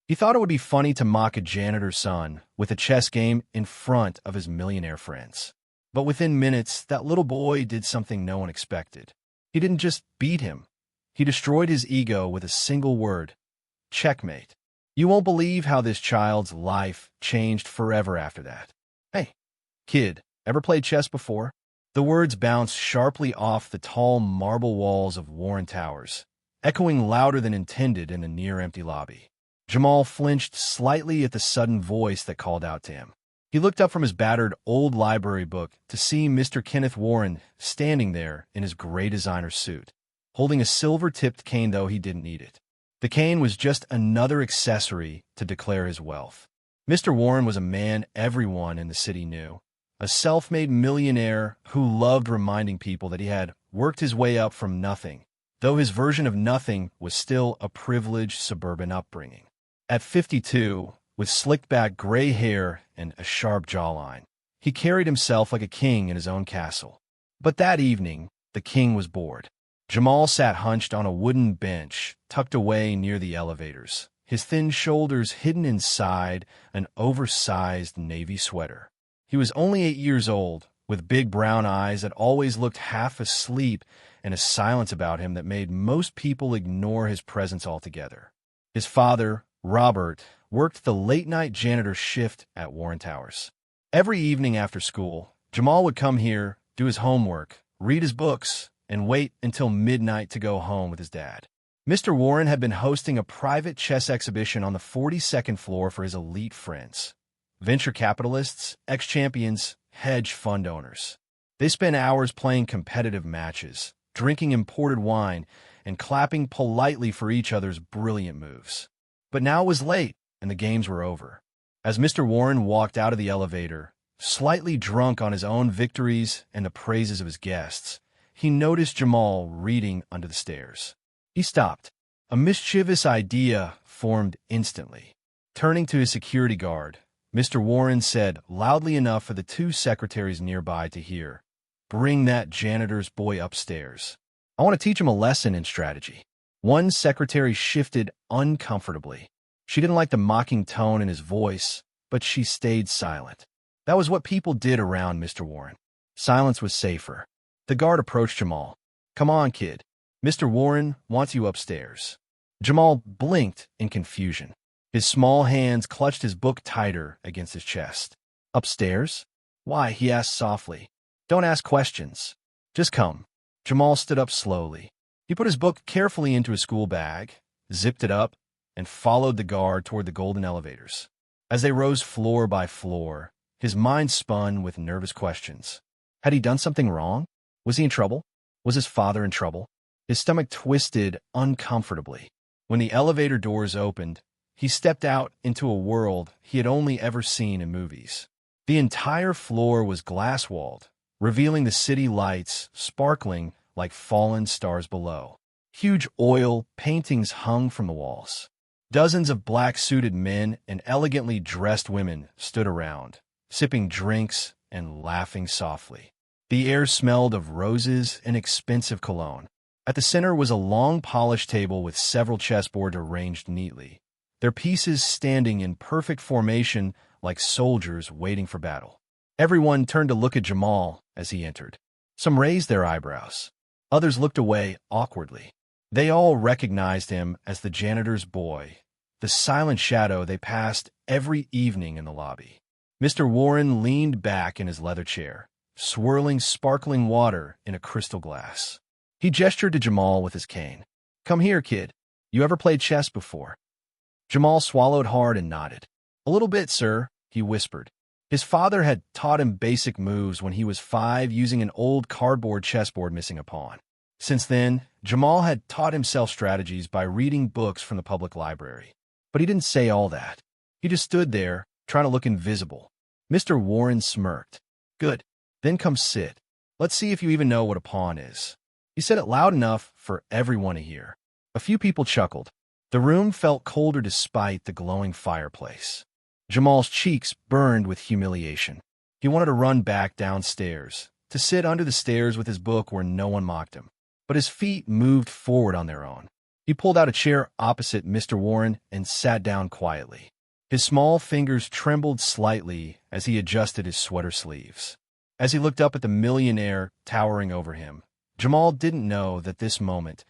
He thought it would be funny to mock a janitor's son with a chess game in front of his millionaire friends. But within minutes, that little boy did something no one expected. He didn't just beat him. He destroyed his ego with a single word: checkmate. You won't believe how this child's life changed forever after that. Hey, kid, ever played chess before? The words bounced sharply off the tall marble walls of Warren Towers, echoing louder than intended in a near-empty lobby. Jamal flinched slightly at the sudden voice that called out to him. He looked up from his battered old library book to see Mr. Kenneth Warren standing there in his gray designer suit, holding a silver-tipped cane, though he didn't need it. The cane was just another accessory to declare his wealth. Mr. Warren was a man everyone in the city knew, a self-made millionaire who loved reminding people that he had worked his way up from nothing, though his version of nothing was still a privileged suburban upbringing. At 52, with slicked-back gray hair and a sharp jawline, he carried himself like a king in his own castle. But that evening, the king was bored. Jamal sat hunched on a wooden bench, tucked away near the elevators, his thin shoulders hidden inside an oversized navy sweater. He was only 8 years old, with big brown eyes that always looked half asleep and a silence about him that made most people ignore his presence altogether. His father, Robert, worked the late-night janitor shift at Warren Towers. Every evening after school, Jamal would come here, do his homework, read his books, and wait until midnight to go home with his dad. Mr. Warren had been hosting a private chess exhibition on the 42nd floor for his elite friends: venture capitalists, ex-champions, hedge fund owners. They spent hours playing competitive matches, drinking imported wine, and clapping politely for each other's brilliant moves. But now it was late, and the games were over. As Mr. Warren walked out of the elevator, slightly drunk on his own victories and the praises of his guests, he noticed Jamal reading under the stairs. He stopped. A mischievous idea formed instantly. Turning to his security guard, Mr. Warren said loudly enough for the two secretaries nearby to hear, "Bring that janitor's boy upstairs. I want to teach him a lesson in strategy." One secretary shifted uncomfortably. She didn't like the mocking tone in his voice, but she stayed silent. That was what people did around Mr. Warren. Silence was safer. The guard approached Jamal. "Come on, kid. Mr. Warren wants you upstairs." Jamal blinked in confusion. His small hands clutched his book tighter against his chest. "Upstairs? Why?" he asked softly. "Don't ask questions. Just come." Jamal stood up slowly. He put his book carefully into his school bag, zipped it up, and followed the guard toward the golden elevators. As they rose floor by floor, his mind spun with nervous questions. Had he done something wrong? Was he in trouble? Was his father in trouble? His stomach twisted uncomfortably. When the elevator doors opened, he stepped out into a world he had only ever seen in movies. The entire floor was glass-walled, revealing the city lights sparkling like fallen stars below. Huge oil paintings hung from the walls. Dozens of black-suited men and elegantly dressed women stood around, sipping drinks and laughing softly. The air smelled of roses and expensive cologne. At the center was a long polished table with several chessboards arranged neatly, their pieces standing in perfect formation like soldiers waiting for battle. Everyone turned to look at Jamal as he entered. Some raised their eyebrows. Others looked away awkwardly. They all recognized him as the janitor's boy, the silent shadow they passed every evening in the lobby. Mr. Warren leaned back in his leather chair, swirling sparkling water in a crystal glass. He gestured to Jamal with his cane. "Come here, kid. You ever played chess before?" Jamal swallowed hard and nodded. "A little bit, sir," he whispered. His father had taught him basic moves when he was 5 using an old cardboard chessboard missing a pawn. Since then, Jamal had taught himself strategies by reading books from the public library. But he didn't say all that. He just stood there, trying to look invisible. Mr. Warren smirked. "Good. Then come sit. Let's see if you even know what a pawn is." He said it loud enough for everyone to hear. A few people chuckled. The room felt colder despite the glowing fireplace. Jamal's cheeks burned with humiliation. He wanted to run back downstairs, to sit under the stairs with his book where no one mocked him. But his feet moved forward on their own. He pulled out a chair opposite Mr. Warren and sat down quietly. His small fingers trembled slightly as he adjusted his sweater sleeves. As he looked up at the millionaire towering over him, Jamal didn't know that this moment,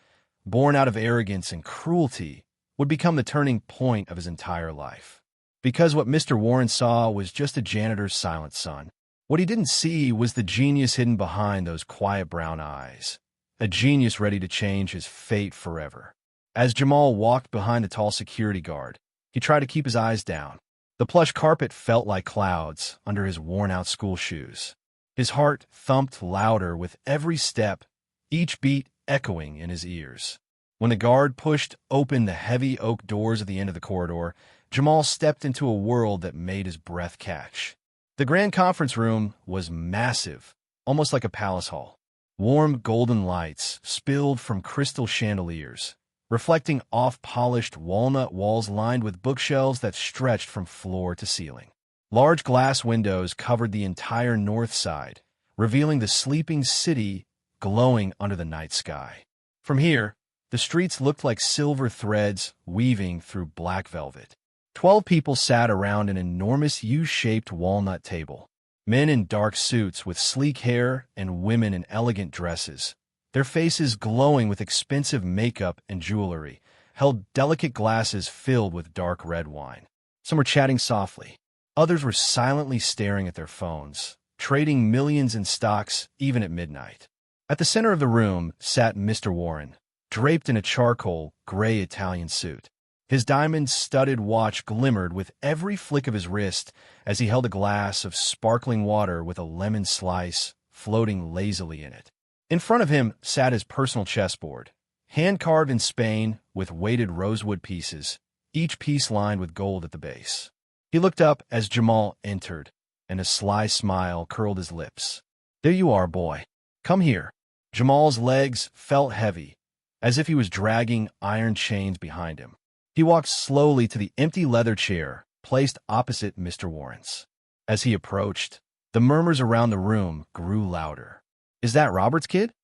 born out of arrogance and cruelty, would become the turning point of his entire life. Because what Mr. Warren saw was just a janitor's silent son. What he didn't see was the genius hidden behind those quiet brown eyes, a genius ready to change his fate forever. As Jamal walked behind the tall security guard, he tried to keep his eyes down. The plush carpet felt like clouds under his worn-out school shoes. His heart thumped louder with every step, each beat echoing in his ears. When the guard pushed open the heavy oak doors at the end of the corridor, Jamal stepped into a world that made his breath catch. The grand conference room was massive, almost like a palace hall. Warm golden lights spilled from crystal chandeliers, reflecting off polished walnut walls lined with bookshelves that stretched from floor to ceiling. Large glass windows covered the entire north side, revealing the sleeping city glowing under the night sky. From here, the streets looked like silver threads weaving through black velvet. 12 people sat around an enormous U-shaped walnut table. Men in dark suits with sleek hair and women in elegant dresses, their faces glowing with expensive makeup and jewelry, held delicate glasses filled with dark red wine. Some were chatting softly. Others were silently staring at their phones, trading millions in stocks even at midnight. At the center of the room sat Mr. Warren, draped in a charcoal gray Italian suit. His diamond-studded watch glimmered with every flick of his wrist as he held a glass of sparkling water with a lemon slice floating lazily in it. In front of him sat his personal chessboard, hand-carved in Spain with weighted rosewood pieces, each piece lined with gold at the base. He looked up as Jamal entered, and a sly smile curled his lips. "There you are, boy. Come here." Jamal's legs felt heavy, as if he was dragging iron chains behind him. He walked slowly to the empty leather chair placed opposite Mr. Warren's. As he approached, the murmurs around the room grew louder. "Is that Robert's kid?"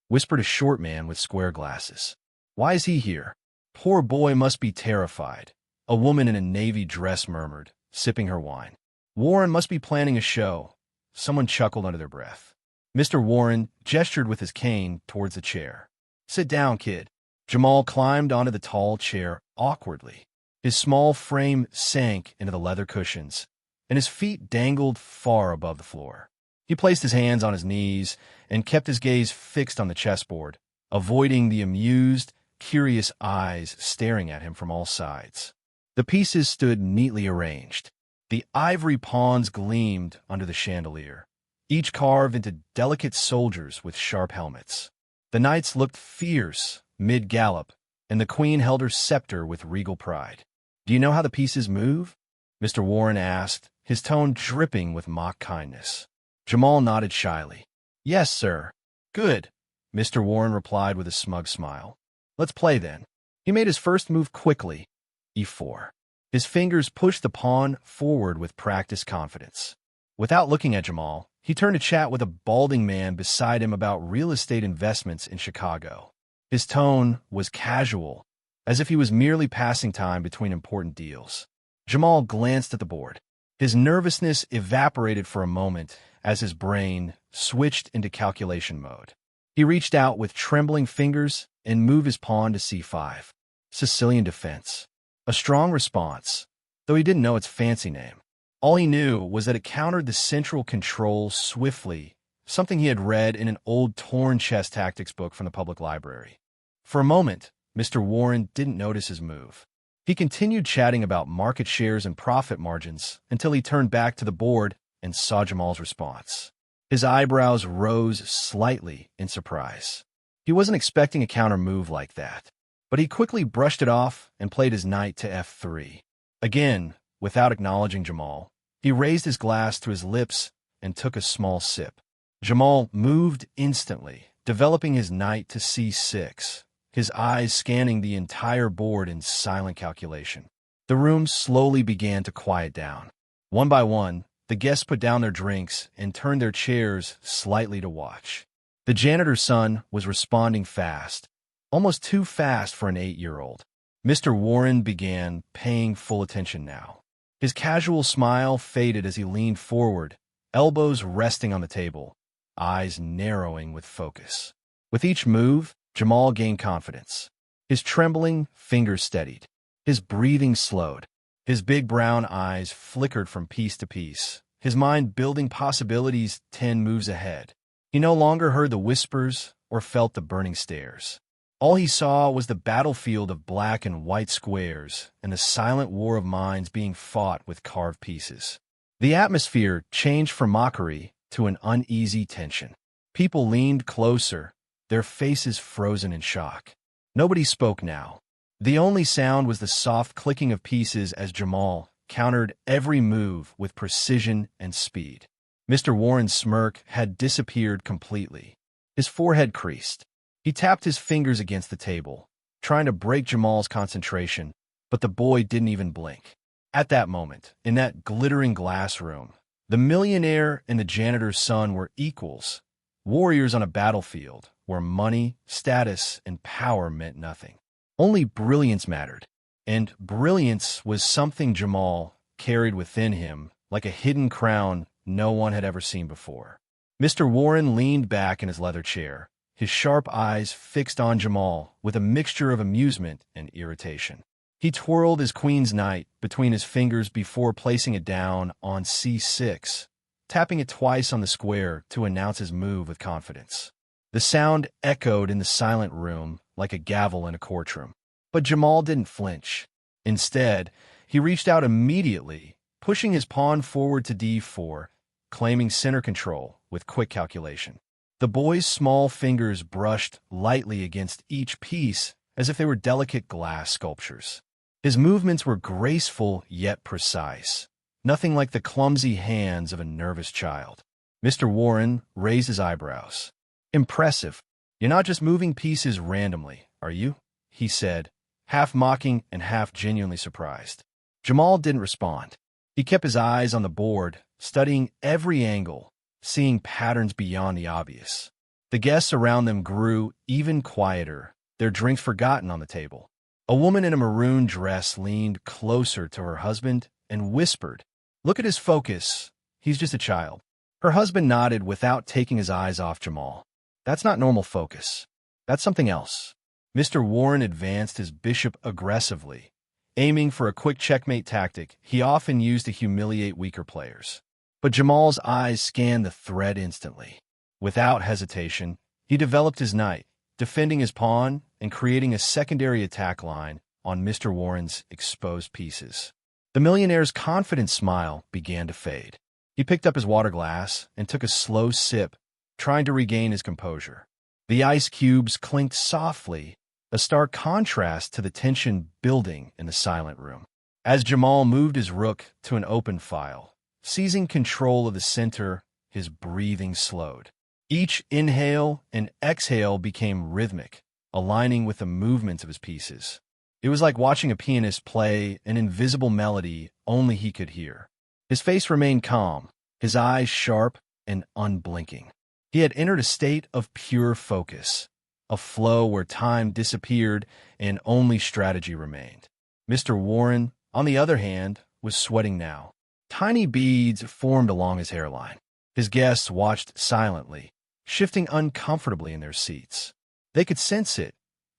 whispered a short man with square glasses. "Why is he here? Poor boy must be terrified," a woman in a navy dress murmured, sipping her wine. "Warren must be planning a show," someone chuckled under their breath. Mr. Warren gestured with his cane towards the chair. "Sit down, kid." Jamal climbed onto the tall chair awkwardly. His small frame sank into the leather cushions, and his feet dangled far above the floor. He placed his hands on his knees and kept his gaze fixed on the chessboard, avoiding the amused, curious eyes staring at him from all sides. The pieces stood neatly arranged. The ivory pawns gleamed under the chandelier, each carved into delicate soldiers with sharp helmets. The knights looked fierce mid-gallop, and the queen held her scepter with regal pride. "Do you know how the pieces move?" Mr. Warren asked, his tone dripping with mock kindness. Jamal nodded shyly. "Yes, sir." "Good," Mr. Warren replied with a smug smile. "Let's play then." He made his first move quickly, e4. His fingers pushed the pawn forward with practiced confidence. Without looking at Jamal, he turned to chat with a balding man beside him about real estate investments in Chicago. His tone was casual, as if he was merely passing time between important deals. Jamal glanced at the board. His nervousness evaporated for a moment as his brain switched into calculation mode. He reached out with trembling fingers and moved his pawn to c5. Sicilian defense. A strong response, though he didn't know its fancy name. All he knew was that it countered the central control swiftly, something he had read in an old torn chess tactics book from the public library. For a moment, Mr. Warren didn't notice his move. He continued chatting about market shares and profit margins until he turned back to the board and saw Jamal's response. His eyebrows rose slightly in surprise. He wasn't expecting a counter move like that, but he quickly brushed it off and played his knight to f3. Again, without acknowledging Jamal, he raised his glass to his lips and took a small sip. Jamal moved instantly, developing his knight to c6, his eyes scanning the entire board in silent calculation. The room slowly began to quiet down. One by one, the guests put down their drinks and turned their chairs slightly to watch. The janitor's son was responding fast, almost too fast for an 8-year-old. Mr. Warren began paying full attention now. His casual smile faded as he leaned forward, elbows resting on the table, eyes narrowing with focus. With each move, Jamal gained confidence. His trembling fingers steadied. His breathing slowed. His big brown eyes flickered from piece to piece, his mind building possibilities 10 moves ahead. He no longer heard the whispers or felt the burning stares. All he saw was the battlefield of black and white squares and the silent war of minds being fought with carved pieces. The atmosphere changed from mockery to an uneasy tension. People leaned closer, their faces frozen in shock. Nobody spoke now. The only sound was the soft clicking of pieces as Jamal countered every move with precision and speed. Mr. Warren's smirk had disappeared completely. His forehead creased. He tapped his fingers against the table, trying to break Jamal's concentration, but the boy didn't even blink. At that moment, in that glittering glass room, the millionaire and the janitor's son were equals, warriors on a battlefield where money, status, and power meant nothing. Only brilliance mattered, and brilliance was something Jamal carried within him like a hidden crown no one had ever seen before. Mr. Warren leaned back in his leather chair, his sharp eyes fixed on Jamal with a mixture of amusement and irritation. He twirled his queen's knight between his fingers before placing it down on C6, tapping it twice on the square to announce his move with confidence. The sound echoed in the silent room like a gavel in a courtroom. But Jamal didn't flinch. Instead, he reached out immediately, pushing his pawn forward to D4, claiming center control with quick calculation. The boy's small fingers brushed lightly against each piece as if they were delicate glass sculptures. His movements were graceful yet precise, nothing like the clumsy hands of a nervous child. Mr. Warren raised his eyebrows. "Impressive. You're not just moving pieces randomly, are you?" he said, half mocking and half genuinely surprised. Jamal didn't respond. He kept his eyes on the board, studying every angle, seeing patterns beyond the obvious. The guests around them grew even quieter, their drinks forgotten on the table. A woman in a maroon dress leaned closer to her husband and whispered, "Look at his focus. He's just a child." Her husband nodded without taking his eyes off Jamal. "That's not normal focus. That's something else." Mr. Warren advanced his bishop aggressively, aiming for a quick checkmate tactic he often used to humiliate weaker players. But Jamal's eyes scanned the thread instantly. Without hesitation, he developed his knight, defending his pawn and creating a secondary attack line on Mr. Warren's exposed pieces. The millionaire's confident smile began to fade. He picked up his water glass and took a slow sip, trying to regain his composure. The ice cubes clinked softly, a stark contrast to the tension building in the silent room. As Jamal moved his rook to an open file, seizing control of the center, his breathing slowed. Each inhale and exhale became rhythmic, aligning with the movements of his pieces. It was like watching a pianist play an invisible melody only he could hear. His face remained calm, his eyes sharp and unblinking. He had entered a state of pure focus, a flow where time disappeared and only strategy remained. Mr. Warren, on the other hand, was sweating now. Tiny beads formed along his hairline. His guests watched silently, shifting uncomfortably in their seats. They could sense it.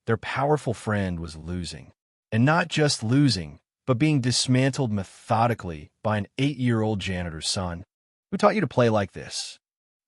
Their powerful friend was losing. And not just losing, but being dismantled methodically by an 8-year-old janitor's son. "Who taught you to play like this?"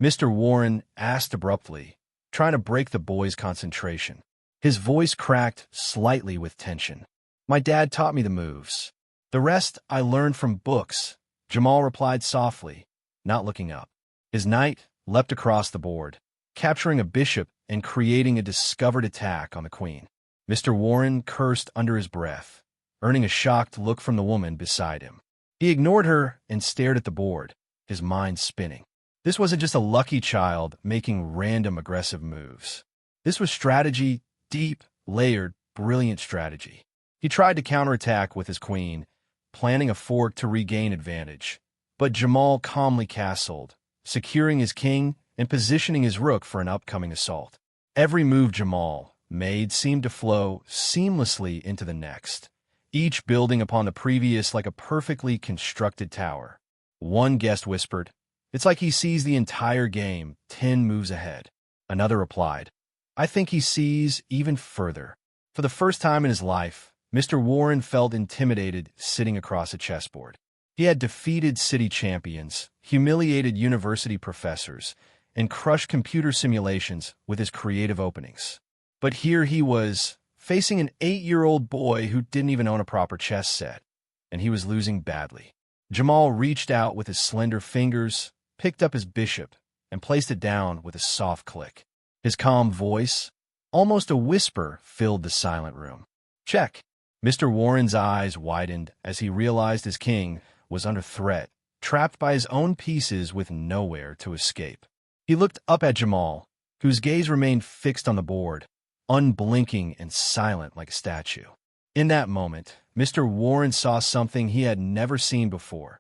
Mr. Warren asked abruptly, trying to break the boy's concentration. His voice cracked slightly with tension. "My dad taught me the moves. The rest I learned from books," Jamal replied softly, not looking up. His knight leapt across the board, capturing a bishop and creating a discovered attack on the queen. Mr. Warren cursed under his breath, earning a shocked look from the woman beside him. He ignored her and stared at the board, his mind spinning. This wasn't just a lucky child making random aggressive moves. This was strategy, deep, layered, brilliant strategy. He tried to counterattack with his queen, planning a fork to regain advantage. But Jamal calmly castled, securing his king and positioning his rook for an upcoming assault. Every move Jamal made seemed to flow seamlessly into the next, each building upon the previous like a perfectly constructed tower. One guest whispered, "It's like he sees the entire game 10 moves ahead." Another replied, "I think he sees even further." For the first time in his life, Mr. Warren felt intimidated sitting across a chessboard. He had defeated city champions, humiliated university professors, and crushed computer simulations with his creative openings. But here he was, facing an 8-year-old boy who didn't even own a proper chess set, and he was losing badly. Jamal reached out with his slender fingers, picked up his bishop, and placed it down with a soft click. His calm voice, almost a whisper, filled the silent room. "Check." Mr. Warren's eyes widened as he realized his king was under threat, trapped by his own pieces with nowhere to escape. He looked up at Jamal, whose gaze remained fixed on the board, unblinking and silent like a statue. In that moment, Mr. Warren saw something he had never seen before,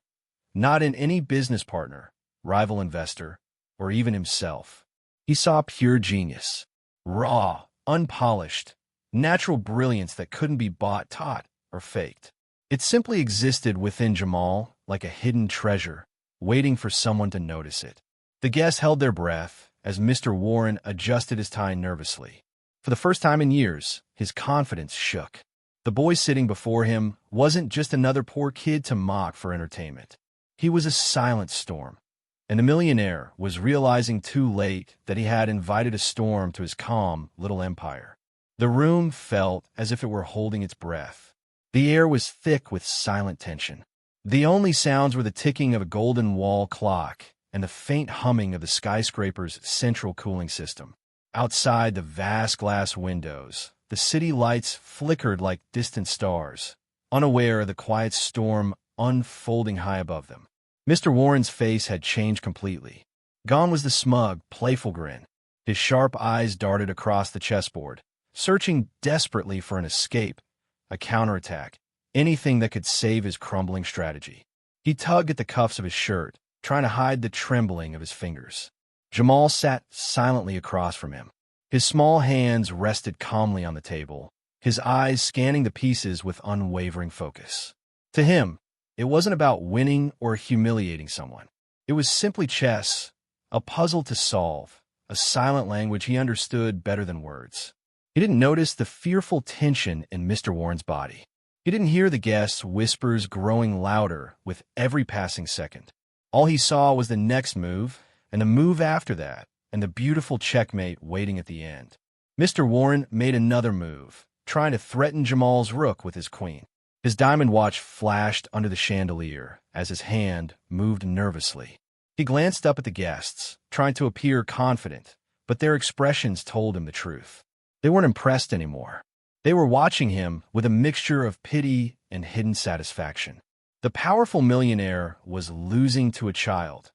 not in any business partner, rival investor, or even himself. He saw pure genius, raw, unpolished, natural brilliance that couldn't be bought, taught, or faked. It simply existed within Jamal like a hidden treasure, waiting for someone to notice it. The guests held their breath as Mr. Warren adjusted his tie nervously. For the first time in years, his confidence shook. The boy sitting before him wasn't just another poor kid to mock for entertainment. He was a silent storm, and the millionaire was realizing too late that he had invited a storm to his calm little empire. The room felt as if it were holding its breath. The air was thick with silent tension. The only sounds were the ticking of a golden wall clock and the faint humming of the skyscraper's central cooling system. Outside the vast glass windows, the city lights flickered like distant stars, unaware of the quiet storm unfolding high above them. Mr. Warren's face had changed completely. Gone was the smug, playful grin. His sharp eyes darted across the chessboard, searching desperately for an escape, a counterattack, anything that could save his crumbling strategy. He tugged at the cuffs of his shirt, trying to hide the trembling of his fingers. Jamal sat silently across from him. His small hands rested calmly on the table, his eyes scanning the pieces with unwavering focus. To him, it wasn't about winning or humiliating someone. It was simply chess, a puzzle to solve, a silent language he understood better than words. He didn't notice the fearful tension in Mr. Warren's body. He didn't hear the guests' whispers growing louder with every passing second. All he saw was the next move, and the move after that, and the beautiful checkmate waiting at the end. Mr. Warren made another move, trying to threaten Jamal's rook with his queen. His diamond watch flashed under the chandelier as his hand moved nervously. He glanced up at the guests, trying to appear confident, but their expressions told him the truth. They weren't impressed anymore. They were watching him with a mixture of pity and hidden satisfaction. The powerful millionaire was losing to a child.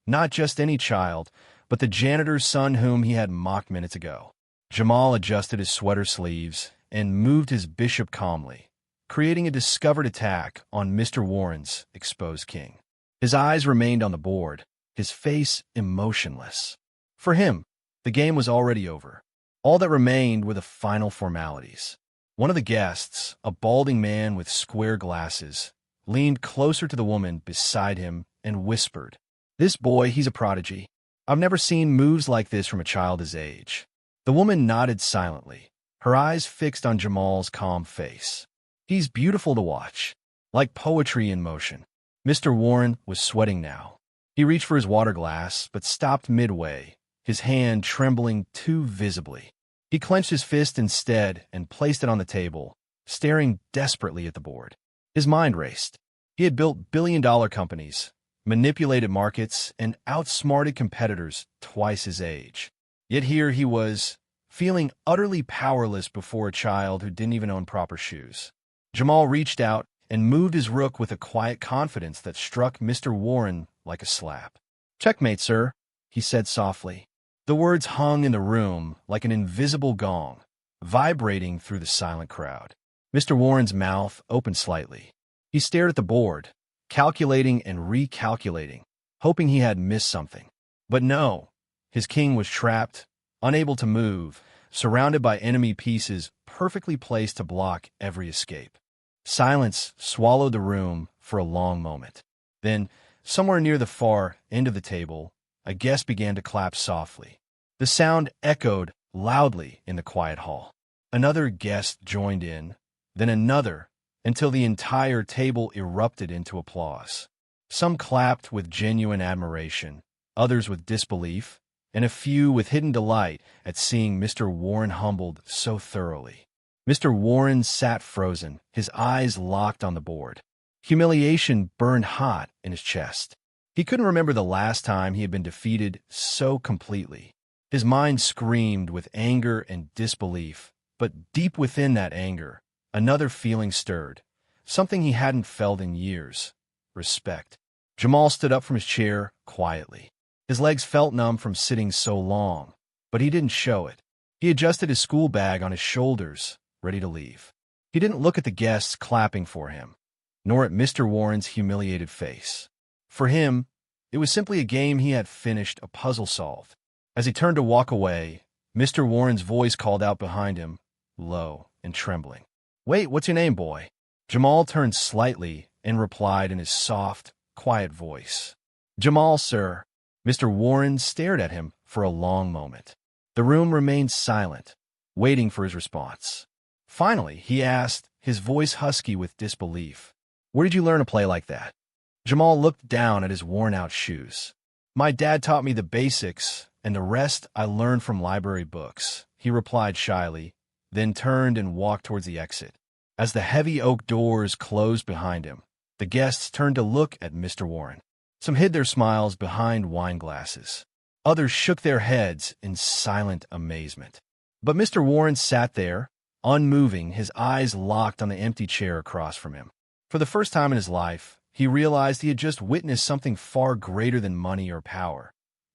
Not just any child, but the janitor's son whom he had mocked minutes ago. Jamal adjusted his sweater sleeves and moved his bishop calmly, creating a discovered attack on Mr. Warren's exposed king. His eyes remained on the board, his face emotionless. For him, the game was already over. All that remained were the final formalities. One of the guests, a balding man with square glasses, leaned closer to the woman beside him and whispered, "This boy, he's a prodigy. I've never seen moves like this from a child his age." The woman nodded silently, her eyes fixed on Jamal's calm face. "He's beautiful to watch, like poetry in motion." Mr. Warren was sweating now. He reached for his water glass, but stopped midway, his hand trembling too visibly. He clenched his fist instead and placed it on the table, staring desperately at the board. His mind raced. He had built billion-dollar companies, manipulated markets, and outsmarted competitors twice his age. Yet here he was, feeling utterly powerless before a child who didn't even own proper shoes. Jamal reached out and moved his rook with a quiet confidence that struck Mr. Warren like a slap. "Checkmate, sir," he said softly. The words hung in the room like an invisible gong, vibrating through the silent crowd. Mr. Warren's mouth opened slightly. He stared at the board, calculating and recalculating, hoping he had missed something. But no, his king was trapped, unable to move, surrounded by enemy pieces perfectly placed to block every escape. Silence swallowed the room for a long moment. Then, somewhere near the far end of the table, a guest began to clap softly. The sound echoed loudly in the quiet hall. Another guest joined in, then another, until the entire table erupted into applause. Some clapped with genuine admiration, others with disbelief, and a few with hidden delight at seeing Mr. Warren humbled so thoroughly. Mr. Warren sat frozen, his eyes locked on the board. Humiliation burned hot in his chest. He couldn't remember the last time he had been defeated so completely. His mind screamed with anger and disbelief, but deep within that anger, another feeling stirred, something he hadn't felt in years: respect. Jamal stood up from his chair quietly. His legs felt numb from sitting so long, but he didn't show it. He adjusted his school bag on his shoulders, ready to leave. He didn't look at the guests clapping for him, nor at Mr. Warren's humiliated face. For him, it was simply a game he had finished, a puzzle solved. As he turned to walk away, Mr. Warren's voice called out behind him, low and trembling. "Wait, what's your name, boy?" Jamal turned slightly and replied in his soft, quiet voice. "Jamal, sir." Mr. Warren stared at him for a long moment. The room remained silent, waiting for his response. Finally, he asked, his voice husky with disbelief, "Where did you learn to play like that?" Jamal looked down at his worn-out shoes. "My dad taught me the basics, and the rest I learned from library books," he replied shyly, then turned and walked towards the exit. As the heavy oak doors closed behind him, the guests turned to look at Mr. Warren. Some hid their smiles behind wine glasses. Others shook their heads in silent amazement. But Mr. Warren sat there, unmoving, his eyes locked on the empty chair across from him. For the first time in his life, he realized he had just witnessed something far greater than money or power.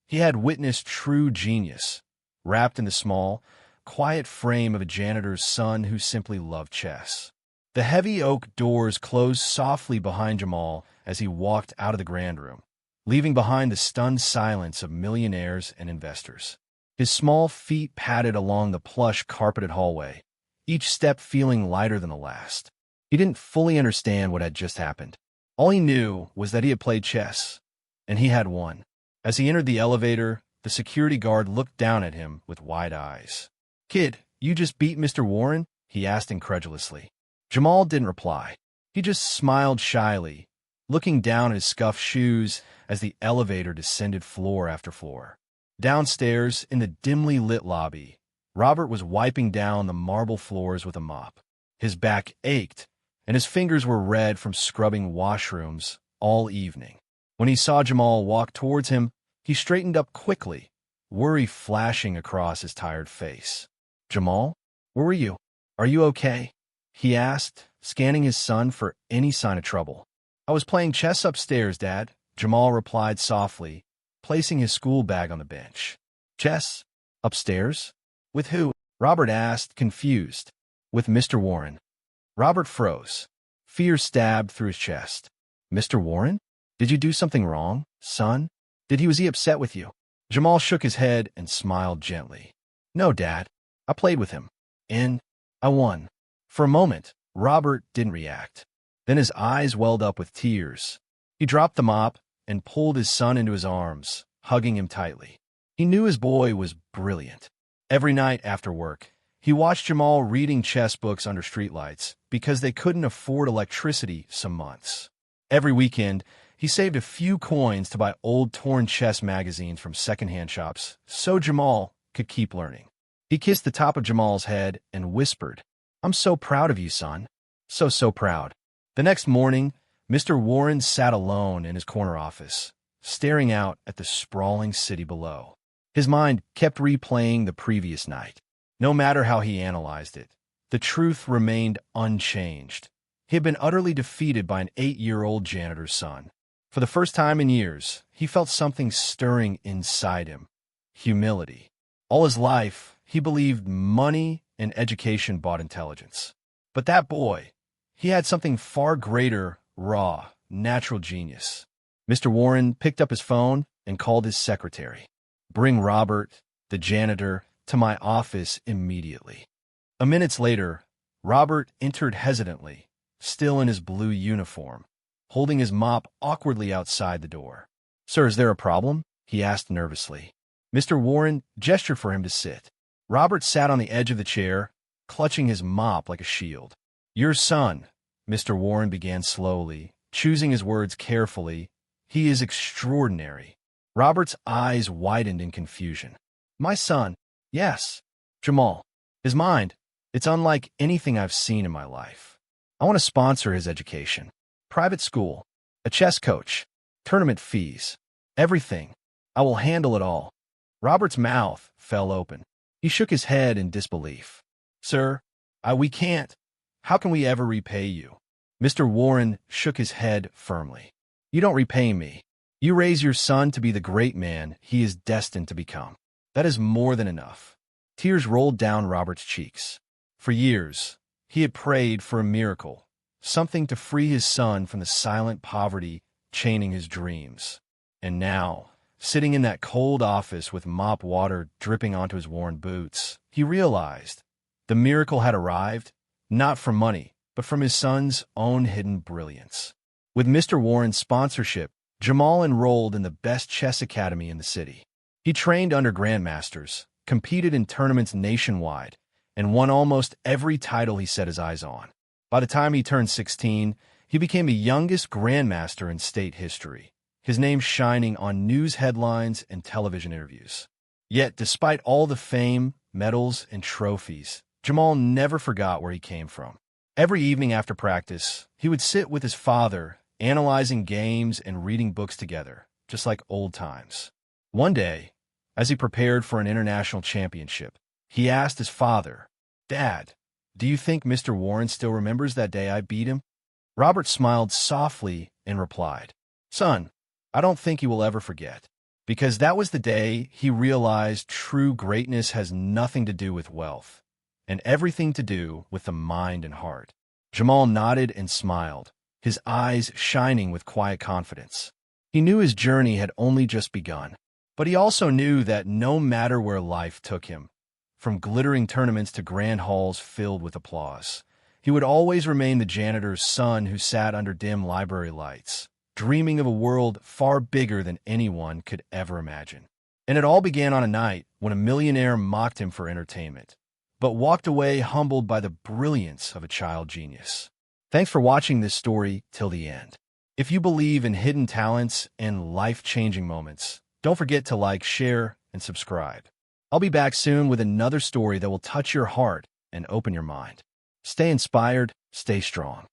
He had witnessed true genius, wrapped in the small, quiet frame of a janitor's son who simply loved chess. The heavy oak doors closed softly behind Jamal as he walked out of the grand room, leaving behind the stunned silence of millionaires and investors. His small feet padded along the plush carpeted hallway, each step feeling lighter than the last. He didn't fully understand what had just happened. All he knew was that he had played chess, and he had won. As he entered the elevator, the security guard looked down at him with wide eyes. "Kid, you just beat Mr. Warren?" he asked incredulously. Jamal didn't reply. He just smiled shyly, looking down at his scuffed shoes as the elevator descended floor after floor. Downstairs, in the dimly lit lobby, Robert was wiping down the marble floors with a mop. His back ached, and his fingers were red from scrubbing washrooms all evening. When he saw Jamal walk towards him, he straightened up quickly, worry flashing across his tired face. "Jamal, where were you? Are you okay?" he asked, scanning his son for any sign of trouble. "I was playing chess upstairs, Dad," Jamal replied softly, placing his school bag on the bench. "Chess? Upstairs? With who?" Robert asked, confused. "With Mr. Warren." Robert froze. Fear stabbed through his chest. "Mr. Warren? Did you do something wrong, son? Was he upset with you?" Jamal shook his head and smiled gently. "No, Dad. I played with him. And I won." For a moment, Robert didn't react. Then his eyes welled up with tears. He dropped the mop and pulled his son into his arms, hugging him tightly. He knew his boy was brilliant. Every night after work, he watched Jamal reading chess books under streetlights because they couldn't afford electricity some months. Every weekend, he saved a few coins to buy old torn chess magazines from secondhand shops so Jamal could keep learning. He kissed the top of Jamal's head and whispered, "I'm so proud of you, son. So proud." The next morning, Mr. Warren sat alone in his corner office, staring out at the sprawling city below. His mind kept replaying the previous night. No matter how he analyzed it, the truth remained unchanged. He had been utterly defeated by an 8-year-old janitor's son. For the first time in years, he felt something stirring inside him: humility. All his life, he believed money and education bought intelligence. But that boy, he had something far greater: raw, natural genius. Mr. Warren picked up his phone and called his secretary. "Bring Robert, the janitor, to my office immediately." A minute later, Robert entered hesitantly, still in his blue uniform, holding his mop awkwardly outside the door. "Sir, is there a problem?" he asked nervously. Mr. Warren gestured for him to sit. Robert sat on the edge of the chair, clutching his mop like a shield. "Your son," Mr. Warren began slowly, choosing his words carefully. "He is extraordinary." Robert's eyes widened in confusion. "My son? Yes. Jamal. His mind. It's unlike anything I've seen in my life. I want to sponsor his education. Private school, a chess coach, tournament fees, everything. I will handle it all." Robert's mouth fell open. He shook his head in disbelief. "Sir, we can't. How can we ever repay you?" Mr. Warren shook his head firmly. "You don't repay me. You raise your son to be the great man he is destined to become. That is more than enough." Tears rolled down Robert's cheeks. For years, he had prayed for a miracle, something to free his son from the silent poverty chaining his dreams. And now, sitting in that cold office with mop water dripping onto his worn boots, he realized the miracle had arrived, not from money, but from his son's own hidden brilliance. With Mr. Warren's sponsorship, Jamal enrolled in the best chess academy in the city. He trained under grandmasters, competed in tournaments nationwide, and won almost every title he set his eyes on. By the time he turned 16, he became the youngest grandmaster in state history, his name shining on news headlines and television interviews. Yet, despite all the fame, medals, and trophies, Jamal never forgot where he came from. Every evening after practice, he would sit with his father, analyzing games and reading books together, just like old times. One day, as he prepared for an international championship, he asked his father, "Dad, do you think Mr. Warren still remembers that day I beat him?" Robert smiled softly and replied, "Son, I don't think he will ever forget, because that was the day he realized true greatness has nothing to do with wealth, and everything to do with the mind and heart." Jamal nodded and smiled, his eyes shining with quiet confidence. He knew his journey had only just begun, but he also knew that no matter where life took him, from glittering tournaments to grand halls filled with applause, he would always remain the janitor's son who sat under dim library lights, dreaming of a world far bigger than anyone could ever imagine. And it all began on a night when a millionaire mocked him for entertainment, but walked away humbled by the brilliance of a child genius. Thanks for watching this story till the end. If you believe in hidden talents and life-changing moments, don't forget to like, share, and subscribe. I'll be back soon with another story that will touch your heart and open your mind. Stay inspired, stay strong.